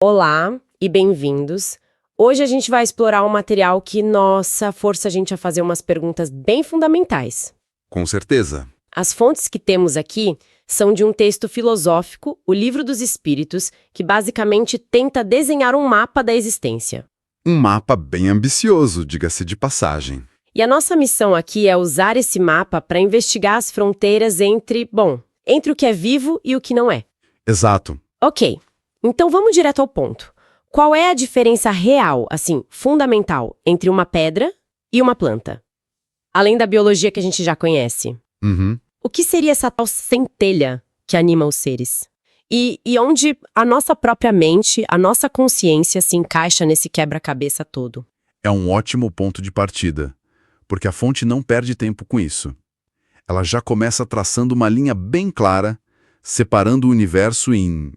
Olá e bem-vindos. Hoje a gente vai explorar um material que, nossa, força a gente a fazer umas perguntas bem fundamentais. Com certeza. As fontes que temos aqui são de um texto filosófico, o Livro dos Espíritos, que basicamente tenta desenhar um mapa da existência. Um mapa bem ambicioso, diga-se de passagem. E a nossa missão aqui é usar esse mapa para investigar as fronteiras entre o que é vivo e o que não é. Exato. Ok, então vamos direto ao ponto. Qual é a diferença real, assim, fundamental, entre uma pedra e uma planta? Além da biologia que a gente já conhece. O que seria essa tal centelha que anima os seres? E onde a nossa própria mente, a nossa consciência se encaixa nesse quebra-cabeça todo? É um ótimo ponto de partida, porque a fonte não perde tempo com isso. Ela já começa traçando uma linha bem clara, separando o universo em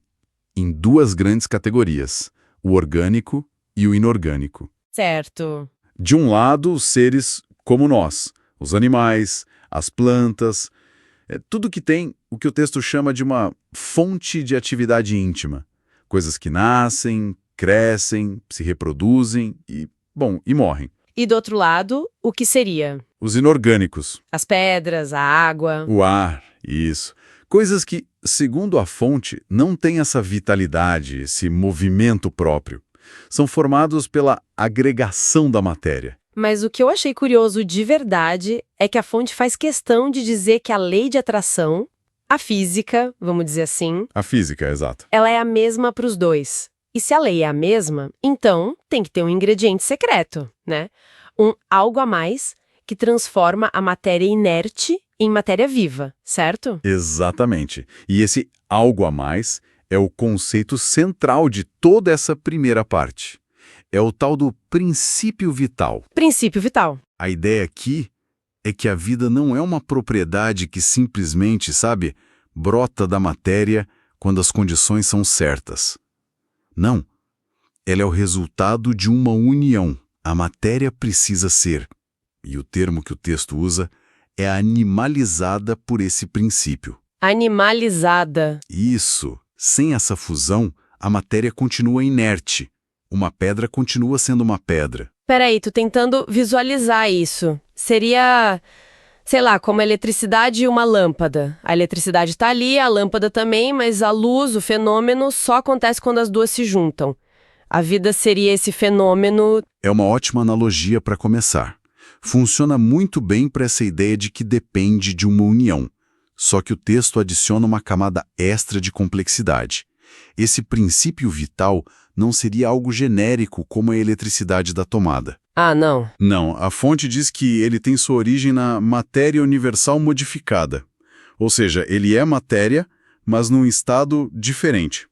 duas grandes categorias, o orgânico e o inorgânico. Certo. De um lado, os seres como nós, os animais, as plantas, tudo que tem o que o texto chama de uma fonte de atividade íntima. Coisas que nascem, crescem, se reproduzem e morrem. E do outro lado, o que seria? Os inorgânicos, As pedras, a água. o ar, isso. Coisas que, segundo a fonte, não têm essa vitalidade, esse movimento próprio. São formados pela agregação da matéria. Mas o que eu achei curioso de verdade é que a fonte faz questão de dizer que a lei de atração, a física, vamos dizer assim, A física, exato. ela é a mesma para os dois. E se a lei é a mesma, então tem que ter um ingrediente secreto, né? Um algo a mais que transforma a matéria inerte em matéria viva, certo? Exatamente. E esse algo a mais é o conceito central de toda essa primeira parte. É o tal do princípio vital. Princípio vital. A ideia aqui é que a vida não é uma propriedade que simplesmente, brota da matéria quando as condições são certas. Não. Ela é o resultado de uma união. A matéria precisa ser, e o termo que o texto usa, é animalizada por esse princípio. Animalizada. Isso. Sem essa fusão, a matéria continua inerte. Uma pedra continua sendo uma pedra. Peraí, tô tentando visualizar isso. Seria, sei lá, como a eletricidade e uma lâmpada. A eletricidade tá ali, a lâmpada também, mas a luz, o fenômeno, só acontece quando as duas se juntam. A vida seria esse fenômeno. É uma ótima analogia para começar. Funciona muito bem para essa ideia de que depende de uma união. Só que o texto adiciona uma camada extra de complexidade. Esse princípio vital não seria algo genérico como a eletricidade da tomada. Ah, não. Não, a fonte diz que ele tem sua origem na matéria universal modificada. Ou seja, ele é matéria, mas num estado diferente.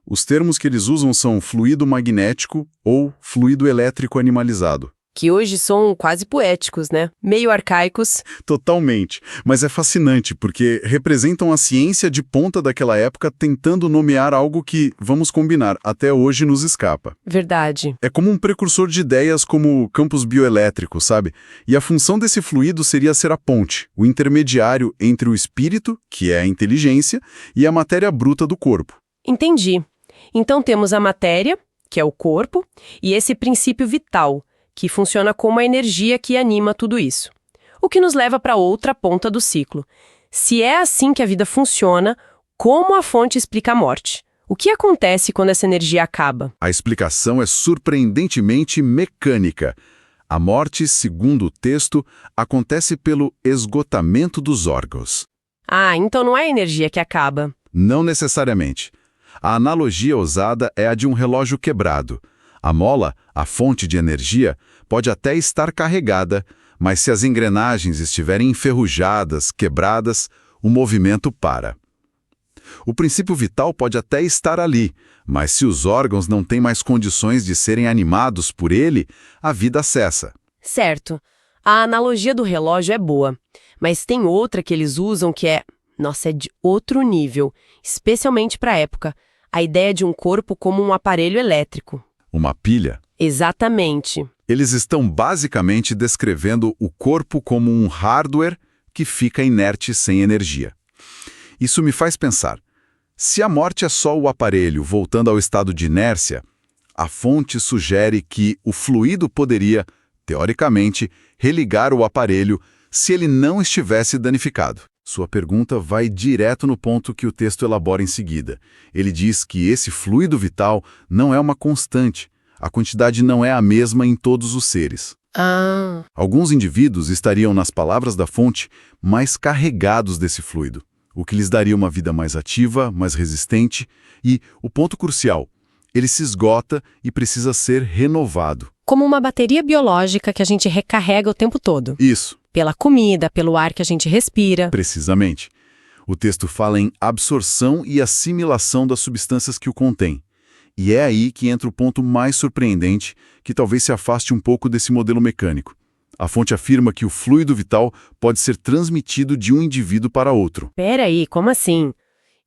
Os termos que eles usam são fluido magnético ou fluido elétrico animalizado. Que hoje são quase poéticos, né? Meio arcaicos. Totalmente. Mas é fascinante, porque representam a ciência de ponta daquela época tentando nomear algo que, vamos combinar, até hoje nos escapa. Verdade. É como um precursor de ideias como campos bioelétricos, sabe? E a função desse fluido seria ser a ponte, o intermediário entre o espírito, que é a inteligência, e a matéria bruta do corpo. Entendi. Então temos a matéria, que é o corpo, e esse princípio vital, que funciona como a energia que anima tudo isso. O que nos leva para outra ponta do ciclo. Se é assim que a vida funciona, como a fonte explica a morte? O que acontece quando essa energia acaba? A explicação é surpreendentemente mecânica. A morte, segundo o texto, acontece pelo esgotamento dos órgãos. Ah, então não é a energia que acaba. Não necessariamente. A analogia usada é a de um relógio quebrado. A mola, a fonte de energia, pode até estar carregada, mas se as engrenagens estiverem enferrujadas, quebradas, o movimento para. O princípio vital pode até estar ali, mas se os órgãos não têm mais condições de serem animados por ele, a vida cessa. Certo. A analogia do relógio é boa, mas tem outra que eles usam que é de outro nível, especialmente para a época. A ideia de um corpo como um aparelho elétrico. Uma pilha? Exatamente. Eles estão basicamente descrevendo o corpo como um hardware que fica inerte sem energia. Isso me faz pensar, Se a morte é só o aparelho voltando ao estado de inércia, a fonte sugere que o fluido poderia, teoricamente, religar o aparelho se ele não estivesse danificado. Sua pergunta vai direto no ponto que o texto elabora em seguida. Ele diz que esse fluido vital não é uma constante. A quantidade não é a mesma em todos os seres. Alguns indivíduos estariam, nas palavras da fonte, mais carregados desse fluido, o que lhes daria uma vida mais ativa, mais resistente e, o ponto crucial, ele se esgota e precisa ser renovado. Como uma bateria biológica que a gente recarrega o tempo todo. Isso. Pela comida, pelo ar que a gente respira. Precisamente. O texto fala em absorção e assimilação das substâncias que o contêm. E é aí que entra o ponto mais surpreendente, que talvez se afaste um pouco desse modelo mecânico. A fonte afirma que o fluido vital pode ser transmitido de um indivíduo para outro. Peraí, como assim?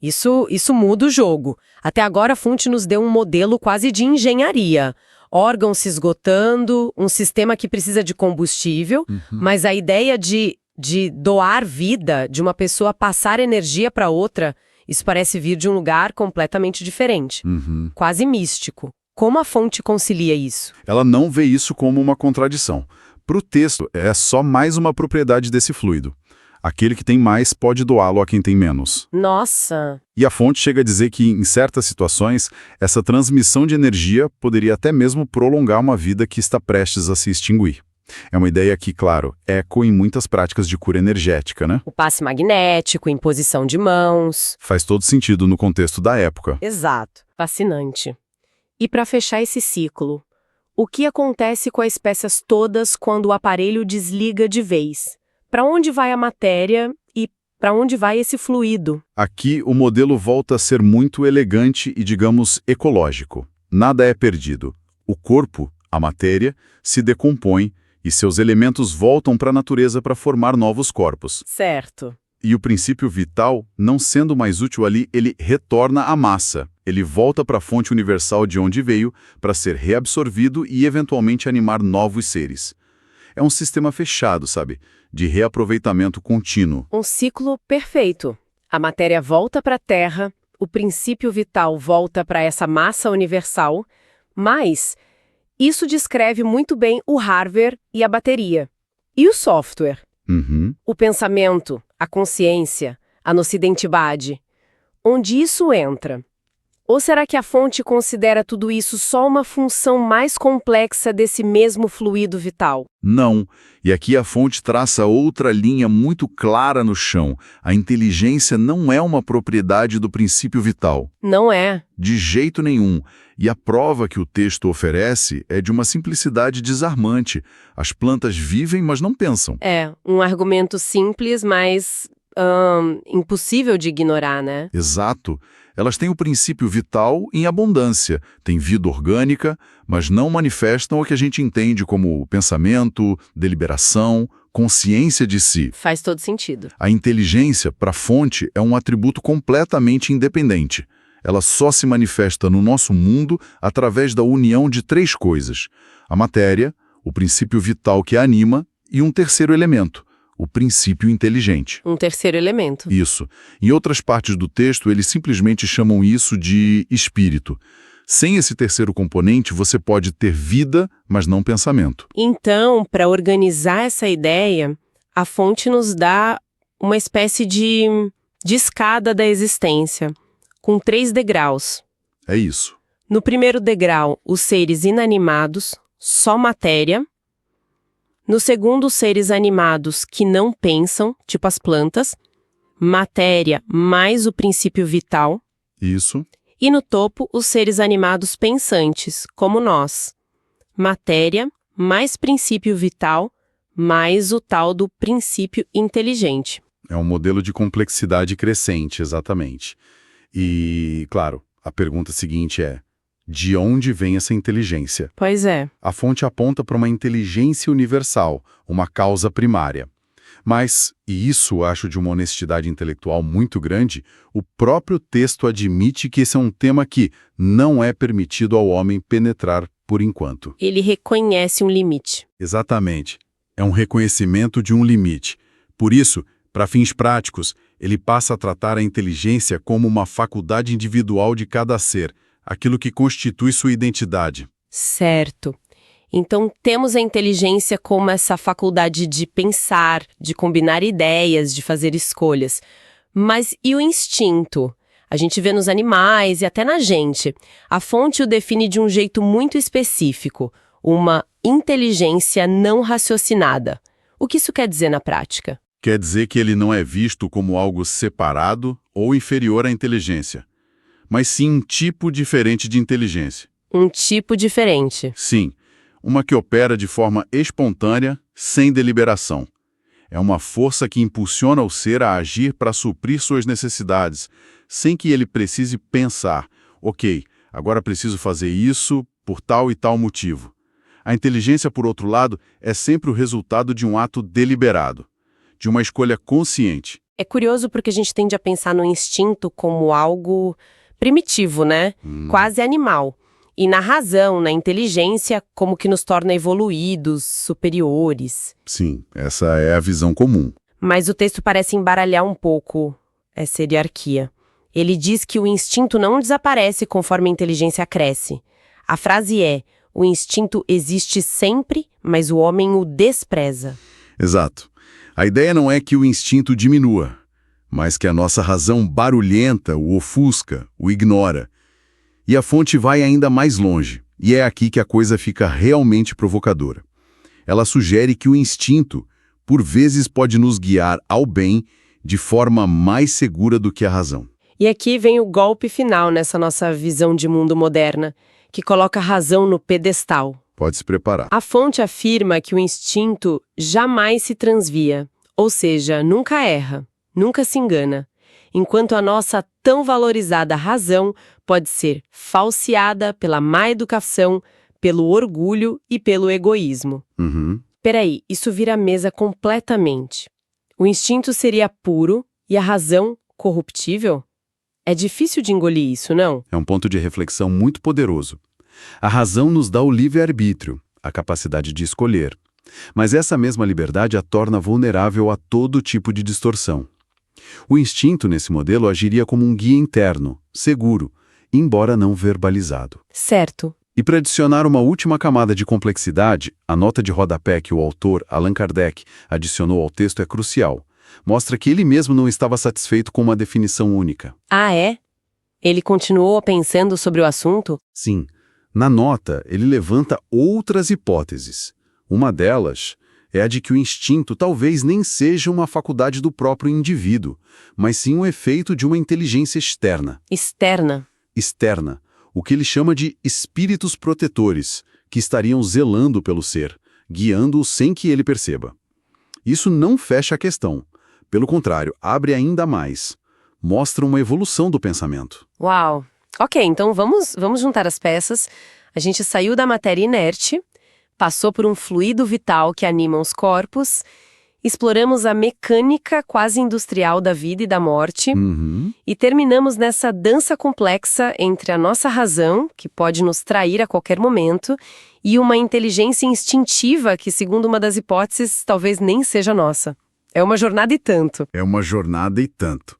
Isso muda o jogo. Até agora a fonte nos deu um modelo quase de engenharia. Órgãos se esgotando, um sistema que precisa de combustível, mas a ideia de doar vida, de uma pessoa passar energia para outra, isso parece vir de um lugar completamente diferente. Quase místico. Como a fonte concilia isso? Ela não vê isso como uma contradição. Para o texto, é só mais uma propriedade desse fluido. Aquele que tem mais pode doá-lo a quem tem menos. Nossa! E a fonte chega a dizer que, em certas situações, essa transmissão de energia poderia até mesmo prolongar uma vida que está prestes a se extinguir. É uma ideia que, claro, ecoa em muitas práticas de cura energética, né? O passe magnético, imposição de mãos. Faz todo sentido no contexto da época. Exato. Fascinante. E para fechar esse ciclo, o que acontece com as peças todas quando o aparelho desliga de vez? Para onde vai a matéria e para onde vai esse fluido? Aqui o modelo volta a ser muito elegante e, digamos, ecológico. Nada é perdido. O corpo, a matéria, se decompõe e seus elementos voltam para a natureza para formar novos corpos. Certo. E o princípio vital, não sendo mais útil ali, ele retorna à massa. Ele volta para a fonte universal de onde veio para ser reabsorvido e eventualmente animar novos seres. É um sistema fechado, sabe? De reaproveitamento contínuo. Um ciclo perfeito. A matéria volta para a Terra, o princípio vital volta para essa massa universal, mas isso descreve muito bem o hardware e a bateria. E o software? O pensamento, a consciência, a nocidentidade. Onde isso entra? Ou será que a fonte considera tudo isso só uma função mais complexa desse mesmo fluido vital? Não. E aqui a fonte traça outra linha muito clara no chão. A inteligência não é uma propriedade do princípio vital. Não é. De jeito nenhum. E a prova que o texto oferece é de uma simplicidade desarmante. As plantas vivem, mas não pensam. É, um argumento simples, mas impossível de ignorar, né? Exato. Elas têm o princípio vital em abundância, têm vida orgânica, mas não manifestam o que a gente entende como pensamento, deliberação, consciência de si. Faz todo sentido. A inteligência, para a fonte, é um atributo completamente independente. Ela só se manifesta no nosso mundo através da união de três coisas: a matéria, o princípio vital que a anima e um terceiro elemento, o princípio inteligente. Um terceiro elemento. Isso. Em outras partes do texto, eles simplesmente chamam isso de espírito. Sem esse terceiro componente, você pode ter vida, mas não pensamento. Então, para organizar essa ideia, a fonte nos dá uma espécie de escada da existência, com 3 degraus. É isso. No primeiro degrau, os seres inanimados, só matéria. No segundo, os seres animados que não pensam, tipo as plantas, matéria mais o princípio vital. Isso. E no topo, os seres animados pensantes, como nós. Matéria mais princípio vital, mais o tal do princípio inteligente. É um modelo de complexidade crescente, exatamente. E, claro, a pergunta seguinte é: de onde vem essa inteligência? Pois é. A fonte aponta para uma inteligência universal, uma causa primária. Mas, e isso acho de uma honestidade intelectual muito grande, o próprio texto admite que esse é um tema que não é permitido ao homem penetrar por enquanto. Ele reconhece um limite. Exatamente. É um reconhecimento de um limite. Por isso, para fins práticos, Ele passa a tratar a inteligência como uma faculdade individual de cada ser, aquilo que constitui sua identidade. Certo. Então, temos a inteligência como essa faculdade de pensar, de combinar ideias, de fazer escolhas. Mas e o instinto? A gente vê nos animais e até na gente. A fonte o define de um jeito muito específico, uma inteligência não raciocinada. O que isso quer dizer na prática? Quer dizer que ele não é visto como algo separado ou inferior à inteligência, mas sim um tipo diferente de inteligência. Um tipo diferente. Sim, uma que opera de forma espontânea, sem deliberação. É uma força que impulsiona o ser a agir para suprir suas necessidades, sem que ele precise pensar, ok, agora preciso fazer isso por tal e tal motivo. A inteligência, por outro lado, é sempre o resultado de um ato deliberado, de uma escolha consciente. É curioso porque a gente tende a pensar no instinto como algo primitivo, né? Quase animal. E na razão, na inteligência, como que nos torna evoluídos, superiores. Sim, essa é a visão comum. Mas o texto parece embaralhar um pouco essa hierarquia. Ele diz que o instinto não desaparece conforme a inteligência cresce. A frase é: o instinto existe sempre, mas o homem o despreza. Exato. A ideia não é que o instinto diminua, mas que a nossa razão barulhenta o ofusca, o ignora. E a fonte vai ainda mais longe, e é aqui que a coisa fica realmente provocadora. Ela sugere que o instinto, por vezes, pode nos guiar ao bem de forma mais segura do que a razão. E aqui vem o golpe final nessa nossa visão de mundo moderna, que coloca a razão no pedestal. Pode se preparar. A fonte afirma que o instinto jamais se transvia, ou seja, nunca erra, nunca se engana, enquanto a nossa tão valorizada razão pode ser falseada pela má educação, pelo orgulho e pelo egoísmo. Peraí, isso vira a mesa completamente. O instinto seria puro e a razão corruptível? É difícil de engolir isso, não? É um ponto de reflexão muito poderoso. A razão nos dá o livre-arbítrio, a capacidade de escolher. Mas essa mesma liberdade a torna vulnerável a todo tipo de distorção. O instinto, nesse modelo, agiria como um guia interno, seguro, embora não verbalizado. Certo. E para adicionar uma última camada de complexidade, a nota de rodapé que o autor, Allan Kardec, adicionou ao texto é crucial. Mostra que ele mesmo não estava satisfeito com uma definição única. Ah, é? Ele continuou pensando sobre o assunto? Sim. Na nota, ele levanta outras hipóteses. Uma delas é a de que o instinto talvez nem seja uma faculdade do próprio indivíduo, mas sim um efeito de uma inteligência externa. Externa. Externa, o que ele chama de espíritos protetores, que estariam zelando pelo ser, guiando-o sem que ele perceba. Isso não fecha a questão. Pelo contrário, abre ainda mais. Mostra uma evolução do pensamento. Uau! Ok, então vamos juntar as peças. A gente saiu da matéria inerte, passou por um fluido vital que anima os corpos, exploramos a mecânica quase industrial da vida e da morte, e terminamos nessa dança complexa entre a nossa razão, que pode nos trair a qualquer momento, e uma inteligência instintiva que, segundo uma das hipóteses, talvez nem seja nossa. É uma jornada e tanto. É uma jornada e tanto.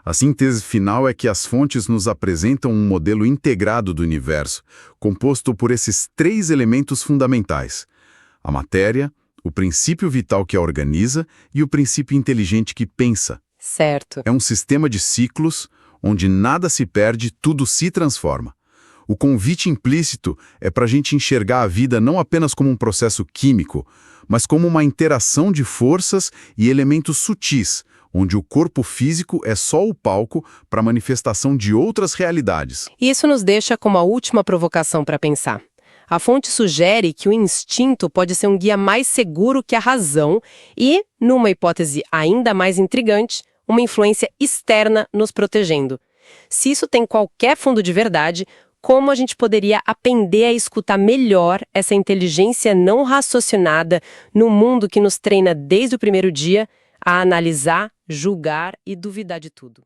A síntese final é que as fontes nos apresentam um modelo integrado do universo, composto por esses três elementos fundamentais: a matéria, o princípio vital que a organiza e o princípio inteligente que pensa. Certo. É um sistema de ciclos, onde nada se perde, tudo se transforma. O convite implícito é para a gente enxergar a vida não apenas como um processo químico, mas como uma interação de forças e elementos sutis, onde o corpo físico é só o palco para a manifestação de outras realidades. E isso nos deixa com uma última provocação para pensar. A fonte sugere que o instinto pode ser um guia mais seguro que a razão e, numa hipótese ainda mais intrigante, uma influência externa nos protegendo. Se isso tem qualquer fundo de verdade, como a gente poderia aprender a escutar melhor essa inteligência não raciocinada no mundo que nos treina desde o primeiro dia a analisar, julgar e duvidar de tudo?